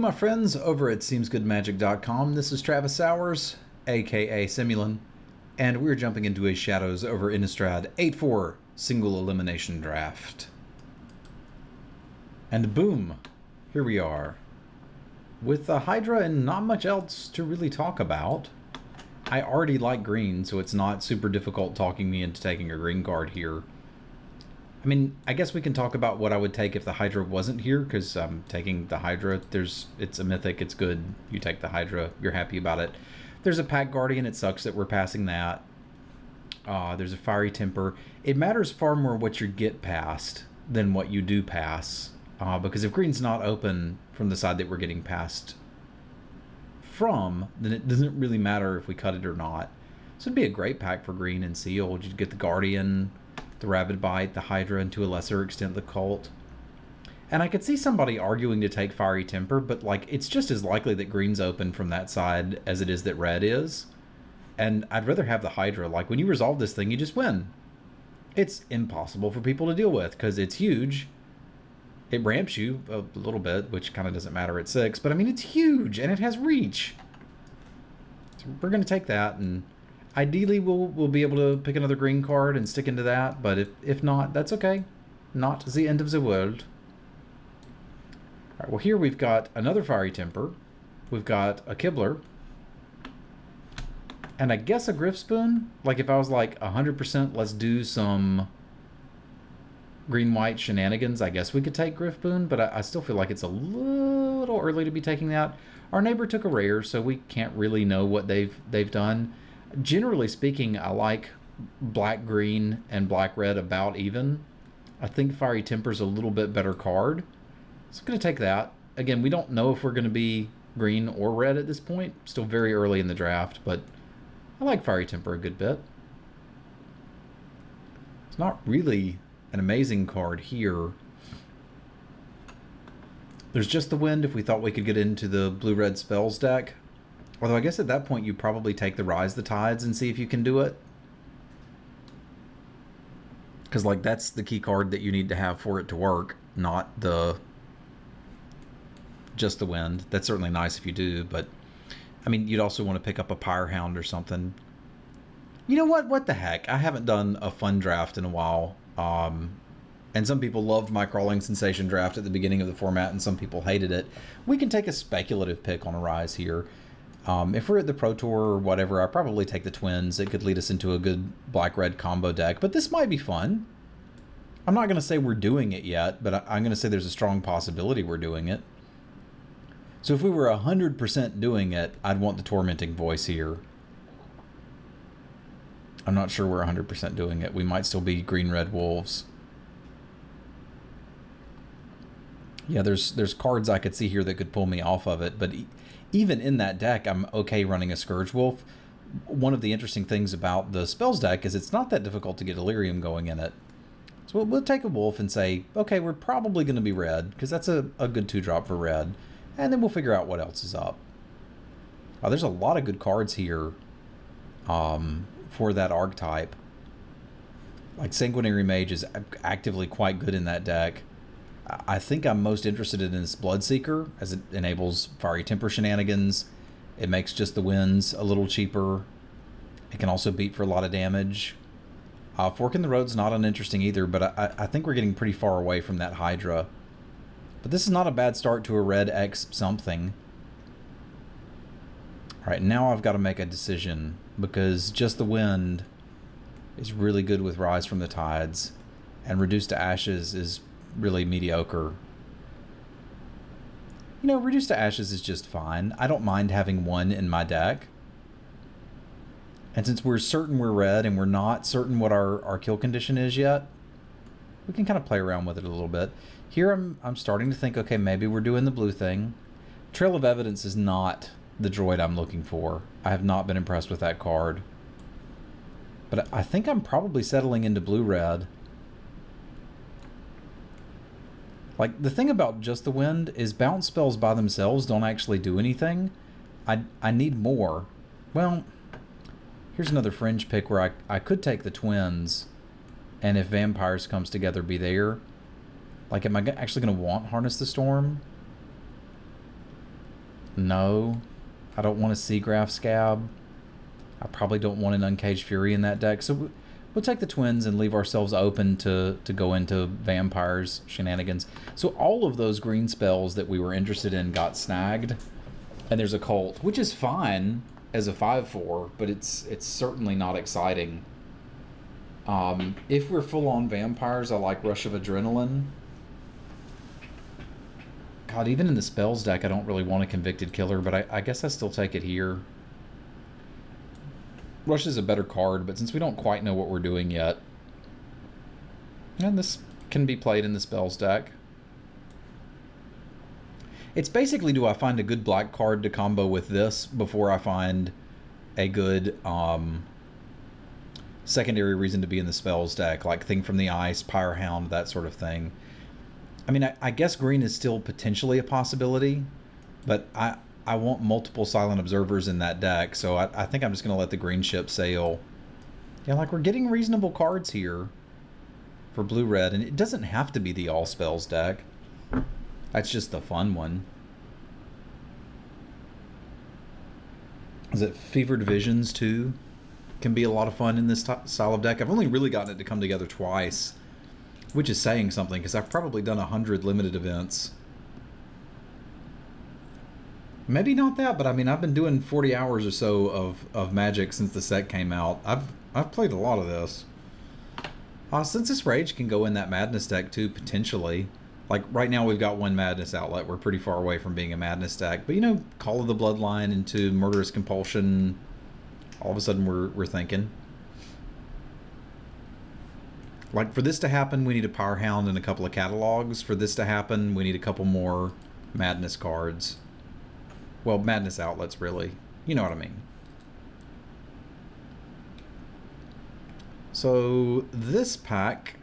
my friends over at SeemsGoodMagic.com. This is Travis Sowers, aka Simulan, and we're jumping into a Shadows over Innistrad 8-4 single elimination draft. And boom, here we are. With the Hydra and not much else to really talk about. I already like green, so it's not super difficult talking me into taking a green card here. I mean, I guess we can talk about what I would take if the Hydra wasn't here, because I'm taking the Hydra. It's a mythic, it's good. You take the Hydra, you're happy about it. There's a Pack Guardian, it sucks that we're passing that. There's a Fiery Temper. It matters far more what you get past than what you do pass, because if green's not open from the side that we're getting passed from, then it doesn't really matter if we cut it or not. So it'd be a great pack for green and sealed. You'd get the Guardian, the Rabid Bite, the Hydra, and to a lesser extent the Cult. And I could see somebody arguing to take Fiery Temper, but like it's just as likely that green's open from that side as it is that red is. And I'd rather have the Hydra. Like when you resolve this thing, you just win. It's impossible for people to deal with because it's huge. It ramps you a little bit, which kind of doesn't matter at 6, but I mean it's huge and it has reach. So we're going to take that, and ideally we'll be able to pick another green card and stick into that, but if not, that's okay. Not the end of the world. Alright, well here we've got another Fiery Temper. We've got a Kibler. And I guess a Griff Spoon. Like if I was like 100% let's do some green-white shenanigans, I guess we could take Griff Spoon, but I still feel like it's a little early to be taking that. Our neighbor took a rare, so we can't really know what they've done. Generally speaking, I like black-green and black-red about even. I think Fiery Temper's a little bit better card. So I'm going to take that. Again, we don't know if we're going to be green or red at this point. Still very early in the draft, but I like Fiery Temper a good bit. It's not really an amazing card here. There's just the Wind if we thought we could get into the blue-red spells deck. Although I guess at that point you probably take the Rise the Tides and see if you can do it. Because like that's the key card that you need to have for it to work, not just the Wind. That's certainly nice if you do, but I mean you'd also want to pick up a Pyrehound or something. You know what the heck? I haven't done a fun draft in a while. And some people loved my Crawling Sensation draft at the beginning of the format, and some people hated it. We can take a speculative pick on a Rise here. If we're at the Pro Tour or whatever, I'd probably take the Twins. It could lead us into a good black-red combo deck, but this might be fun. I'm not going to say we're doing it yet, but I'm going to say there's a strong possibility we're doing it. So if we were 100% doing it, I'd want the Tormenting Voice here. I'm not sure we're 100% doing it. We might still be green-red wolves. Yeah, there's cards I could see here that could pull me off of it, but even in that deck, I'm okay running a Scourge Wolf. One of the interesting things about the spells deck is it's not that difficult to get Delirium going in it. So we'll take a wolf and say, okay, we're probably going to be red, because that's a good 2-drop for red, and then we'll figure out what else is up. There's a lot of good cards here for that archetype. Like Sanguinary Mage is actively quite good in that deck. I think I'm most interested in this Bloodseeker, as it enables Fiery Temper shenanigans. It makes just the Winds a little cheaper. It can also beat for a lot of damage. Fork in the Road's not uninteresting either, but I think we're getting pretty far away from that Hydra. But this is not a bad start to a red X something. Alright, now I've got to make a decision, because just the Wind is really good with Rise from the Tides, and Reduced to Ashes is really mediocre. You know, Reduced to Ashes is just fine. I don't mind having one in my deck. And since we're certain we're red and we're not certain what our kill condition is yet, we can kind of play around with it a little bit. Here I'm starting to think, okay, maybe we're doing the blue thing. Trail of Evidence is not the droid I'm looking for. I have not been impressed with that card. But I think I'm probably settling into blue-red. Like, the thing about just the Wind is bounce spells by themselves don't actually do anything. I need more. Well, here's another fringe pick where I could take the Twins, and if Vampires comes together, be there. Like, am I actually going to want Harness the Storm? No. I don't want a Seagraph Scab. I probably don't want an Uncaged Fury in that deck. So we'll take the Twins and leave ourselves open to go into Vampires shenanigans. So all of those green spells that we were interested in got snagged. And there's a Cult, which is fine as a 5/4, but it's certainly not exciting. If we're full on Vampires, I like Rush of Adrenaline. God, even in the spells deck, I don't really want a Convicted Killer, but I guess I still take it here. Rush is a better card, but since we don't quite know what we're doing yet, and this can be played in the spells deck. It's basically, do I find a good black card to combo with this before I find a good secondary reason to be in the spells deck, like Thing from the Ice, Pyrehound, that sort of thing. I mean, I guess green is still potentially a possibility, but I want multiple Silent Observers in that deck, so I think I'm just going to let the green ship sail. Yeah, like, we're getting reasonable cards here for blue-red, and it doesn't have to be the all-spells deck. That's just the fun one. Is it Fevered Visions, too? Can be a lot of fun in this style of deck. I've only really gotten it to come together twice, which is saying something, because I've probably done 100 limited events. Maybe not that, but I mean, I've been doing 40 hours or so of Magic since the set came out. I've played a lot of this. Since this Rage can go in that Madness deck too, potentially. Like, right now we've got one Madness outlet. We're pretty far away from being a Madness deck. But, you know, Call of the Bloodline into Murderous Compulsion. All of a sudden we're thinking. Like, for this to happen, we need a Powerhound and a couple of catalogs. For this to happen, we need a couple more Madness cards. Well, Madness outlets, really. You know what I mean. So, this pack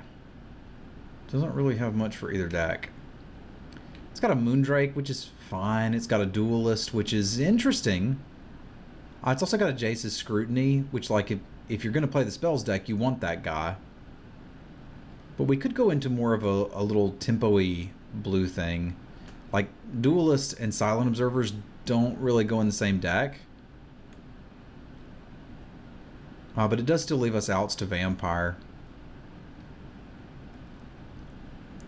doesn't really have much for either deck. It's got a Moondrake, which is fine. It's got a Duelist, which is interesting. It's also got a Jace's Scrutiny, which, like, if you're going to play the spells deck, you want that guy. But we could go into more of a little tempo-y blue thing. Like, Duelist and Silent Observers don't really go in the same deck. But it does still leave us outs to Vampire,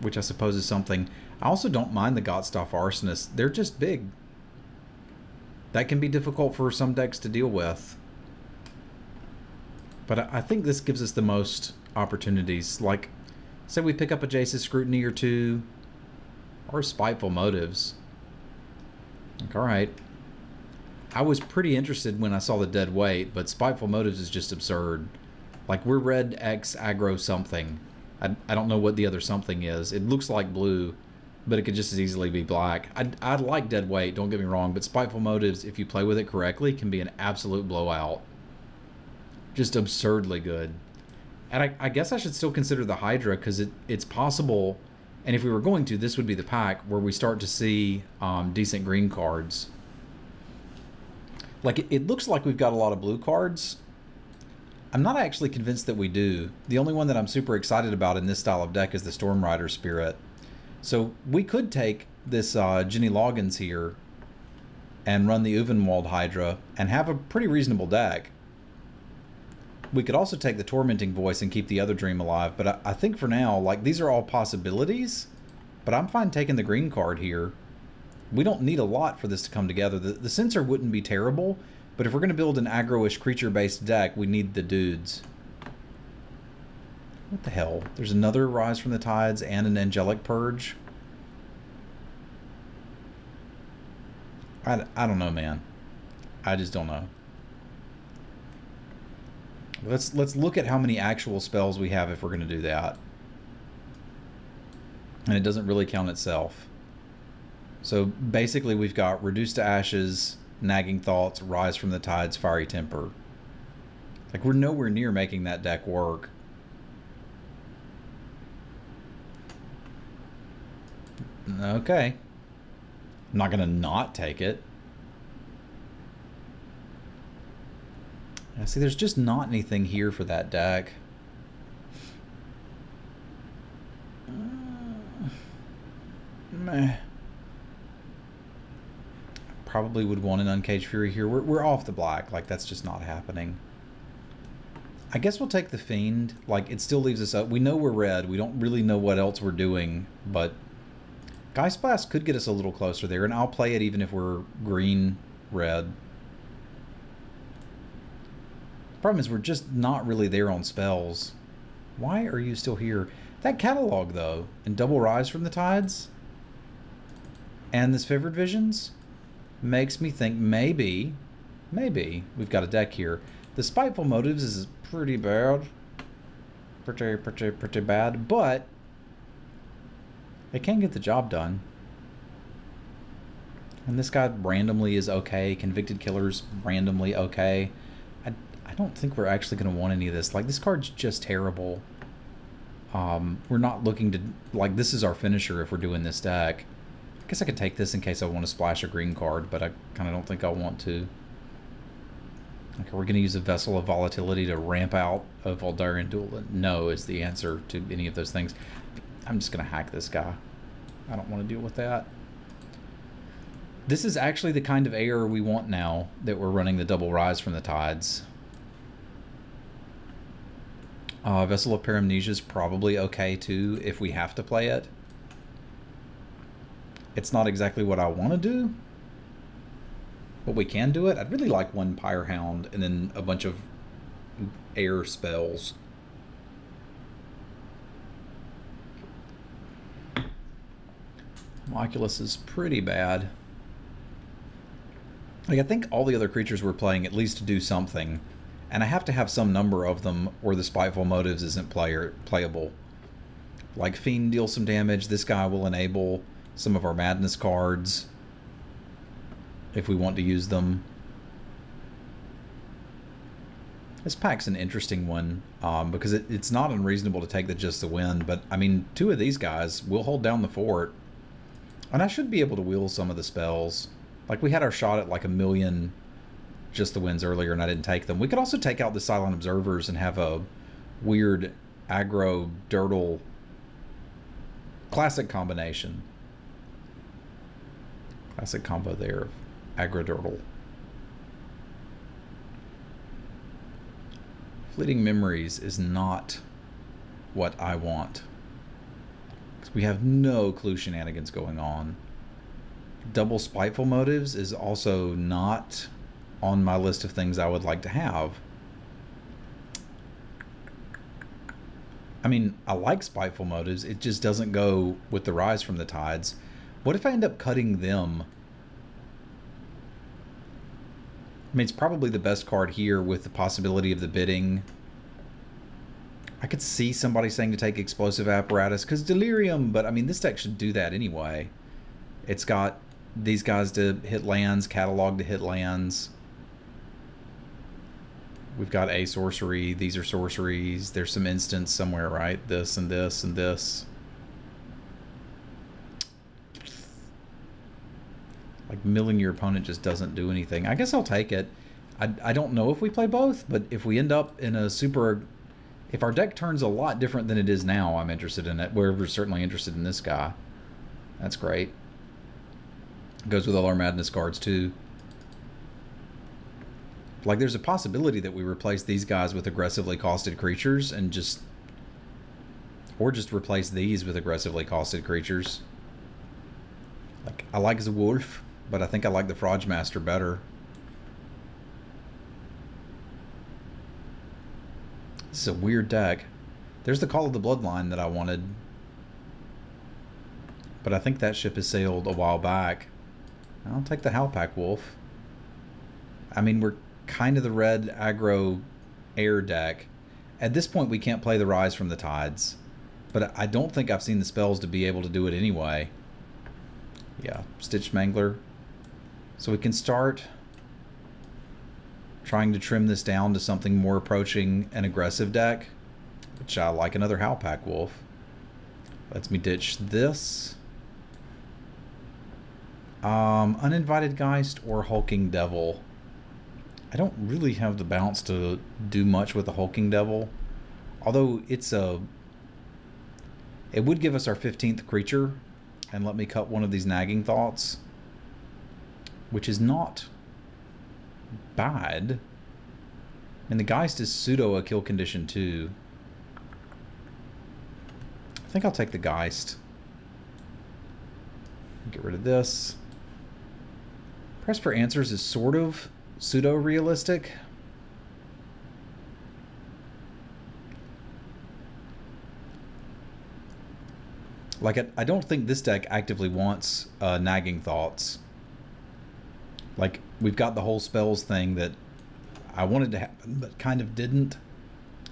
which I suppose is something. I also don't mind the Gotstoff Arsonist. They're just big. That can be difficult for some decks to deal with. But I think this gives us the most opportunities. Like, say we pick up a Jace's Scrutiny or two, or Spiteful Motives. Like, alright. I was pretty interested when I saw the dead weight, but Spiteful Motives is just absurd. Like, we're red X aggro something. I don't know what the other something is. It looks like blue, but it could just as easily be black. I'd like dead weight, don't get me wrong, but Spiteful Motives, if you play with it correctly, can be an absolute blowout. Just absurdly good. And I guess I should still consider the Hydra, because it's possible, and if we were going to, this would be the pack where we start to see decent green cards. Like, it looks like we've got a lot of blue cards. I'm not actually convinced that we do. The only one that I'm super excited about in this style of deck is the Storm Rider Spirit. So we could take this Jenny Loggins here and run the Uvenwald Hydra and have a pretty reasonable deck. We could also take the Tormenting Voice and keep the other Dream alive, but I think for now, like, these are all possibilities, but I'm fine taking the green card here. We don't need a lot for this to come together. The Censor wouldn't be terrible, but if we're going to build an aggro-ish creature-based deck, we need the dudes. What the hell? There's another Rise from the Tides and an Angelic Purge. I don't know, man. I just don't know. Let's look at how many actual spells we have if we're going to do that. And it doesn't really count itself. So basically we've got Reduce to Ashes, Nagging Thoughts, Rise from the Tides, Fiery Temper. Like, we're nowhere near making that deck work. Okay. I'm not going to not take it. See, there's just not anything here for that deck. Meh. probably would want an Uncaged Fury here. We're off the black. Like, that's just not happening. I guess we'll take the Fiend. Like, it still leaves us up. We know we're red. We don't really know what else we're doing, but Geist Blast could get us a little closer there, and I'll play it even if we're green-red. Problem is, we're just not really there on spells. Why are you still here? That catalog, though, and Double Rise from the Tides, and this Favored Visions, makes me think maybe we've got a deck here. The Spiteful Motives is pretty bad. Pretty bad, but it can get the job done. And this guy randomly is okay. Convicted Killer's randomly okay. I don't think we're actually going to want any of this. Like, this card's just terrible. We're not looking to... Like, this is our finisher if we're doing this deck. I guess I could take this in case I want to splash a green card, but I kind of don't think I want to. Okay, we're going to use a Vessel of Volatility to ramp out a Voldarian Duel. No is the answer to any of those things. I'm just going to hack this guy. I don't want to deal with that. This is actually the kind of error we want now that we're running the Double Rise from the Tides. Vessel of Paramnesia is probably okay too if we have to play it. It's not exactly what I want to do, but we can do it. I'd really like one Pyre Hound and then a bunch of air spells. Oculus is pretty bad. Like, I think all the other creatures we're playing at least do something. And I have to have some number of them or the Spiteful Motives isn't playable. Like, Fiend deals some damage. This guy will enable some of our Madness cards if we want to use them. This pack's an interesting one because it's not unreasonable to take the Just the Wind. But, I mean, two of these guys will hold down the fort. And I should be able to wheel some of the spells. Like, we had our shot at like 1,000,000 Just the Winds earlier, and I didn't take them. We could also take out the Silent Observers and have a weird aggro dirtle classic combination. Classic combo there of aggro dirtle. Fleeting Memories is not what I want. We have no clue shenanigans going on. Double Spiteful Motives is also not on my list of things I would like to have. I mean, I like Spiteful Motives. It just doesn't go with the Rise from the Tides. What if I end up cutting them? I mean, it's probably the best card here with the possibility of the bidding. I could see somebody saying to take Explosive Apparatus because Delirium, but I mean, this deck should do that anyway. It's got these guys to hit lands, Catalog to hit lands. We've got a sorcery. These are sorceries. There's some instants somewhere, right? This and this and this. Like, milling your opponent just doesn't do anything. I guess I'll take it. I don't know if we play both, but if we end up in a super... If our deck turns a lot different than it is now, I'm interested in it. We're certainly interested in this guy. That's great. Goes with all our Madness cards, too. Like, there's a possibility that we replace these guys with aggressively costed creatures and just... Or just replace these with aggressively costed creatures. Like, I like Zwolf, but I think I like the Frogmaster better. This is a weird deck. There's the Call of the Bloodline that I wanted. But I think that ship has sailed a while back. I'll take the Howlpack Wolf. I mean, we're kind of the red aggro air deck. At this point, we can't play the Rise from the Tides. But I don't think I've seen the spells to be able to do it anyway. Yeah, Stitch Mangler. So we can start trying to trim this down to something more approaching an aggressive deck, which I like another Howlpack Wolf. Lets me ditch this. Uninvited Geist or Hulking Devil. I don't really have the bounce to do much with the Hulking Devil, although it's a... It would give us our 15th creature and let me cut one of these Nagging Thoughts. which is not bad. And the Geist is pseudo a kill condition too. I think I'll take the Geist. Get rid of this. Press for Answers is sort of pseudo realistic. Like, I don't think this deck actively wants Nagging Thoughts. Like, we've got the whole spells thing that I wanted to happen, but kind of didn't.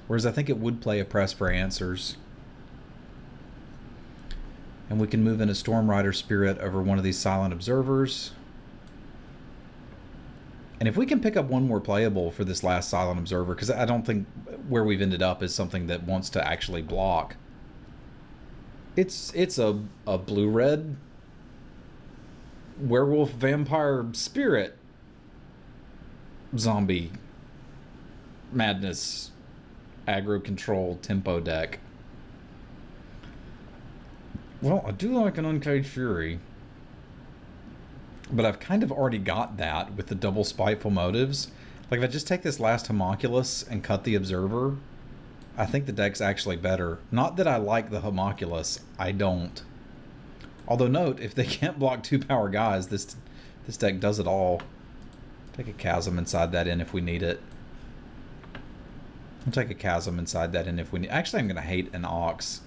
Whereas I think it would play a Press for Answers. And we can move in a Storm Rider Spirit over one of these Silent Observers. And if we can pick up one more playable for this last Silent Observer, because I don't think where we've ended up is something that wants to actually block. It's a blue-red werewolf vampire spirit zombie madness aggro control tempo deck. Well, I do like an Uncaged Fury, but I've kind of already got that with the double Spiteful Motives. Like, if I just take this last Homunculus and cut the Observer, I think the deck's actually better. Not that I like the Homunculus, I don't. Although note, if they can't block 2-power guys, this deck does it all. Take a Chasm inside that in if we need it. I'll take a Chasm inside that in if we need. Actually, I'm going to hate an Ox.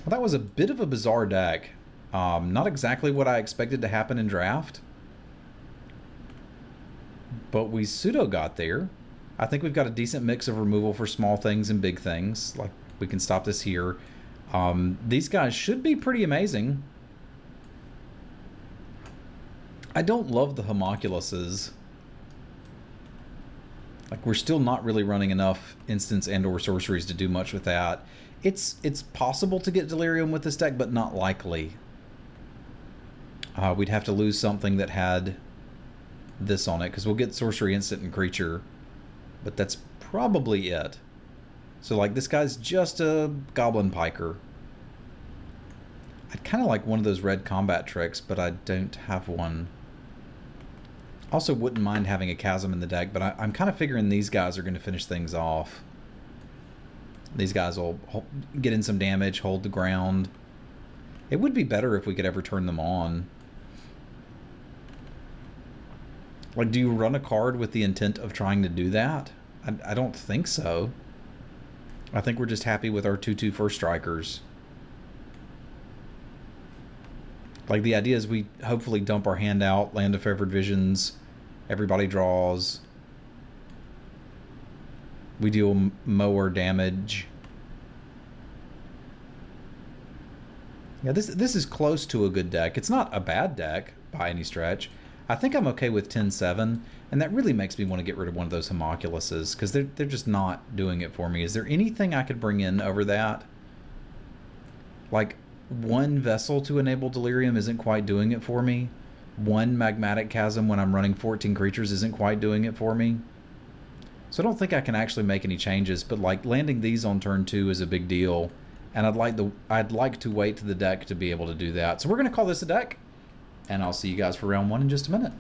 Well, that was a bit of a bizarre deck. Not exactly what I expected to happen in draft. But we pseudo got there. I think we've got a decent mix of removal for small things and big things. Like, we can stop this here. These guys should be pretty amazing. I don't love the Homunculuses. Like, we're still not really running enough instants and or sorceries to do much with that. It's possible to get Delirium with this deck, but not likely. We'd have to lose something that had this on it, because we'll get sorcery, instant, and creature, but that's probably it. So, like, this guy's just a Goblin Piker. I'd kind of like one of those red combat tricks, but I don't have one. Also wouldn't mind having a Chasm in the deck, but I'm kind of figuring these guys are going to finish things off. These guys will get in some damage, hold the ground. It would be better if we could ever turn them on. Like, do you run a card with the intent of trying to do that? I don't think so. I think we're just happy with our 2/2 first strikers. Like, the idea is we hopefully dump our hand out, Land of Favored Visions, everybody draws. We deal mower damage. Yeah, this is close to a good deck. It's not a bad deck by any stretch. I think I'm okay with 10-7, and that really makes me want to get rid of one of those Homunculuses, because they're just not doing it for me. Is there anything I could bring in over that? Like, one Vessel to enable Delirium isn't quite doing it for me. One Magmatic Chasm when I'm running 14 creatures isn't quite doing it for me. So I don't think I can actually make any changes, but like landing these on turn 2 is a big deal, and I'd like to wait to the deck to be able to do that. So we're going to call this a deck, and I'll see you guys for round 1 in just a minute.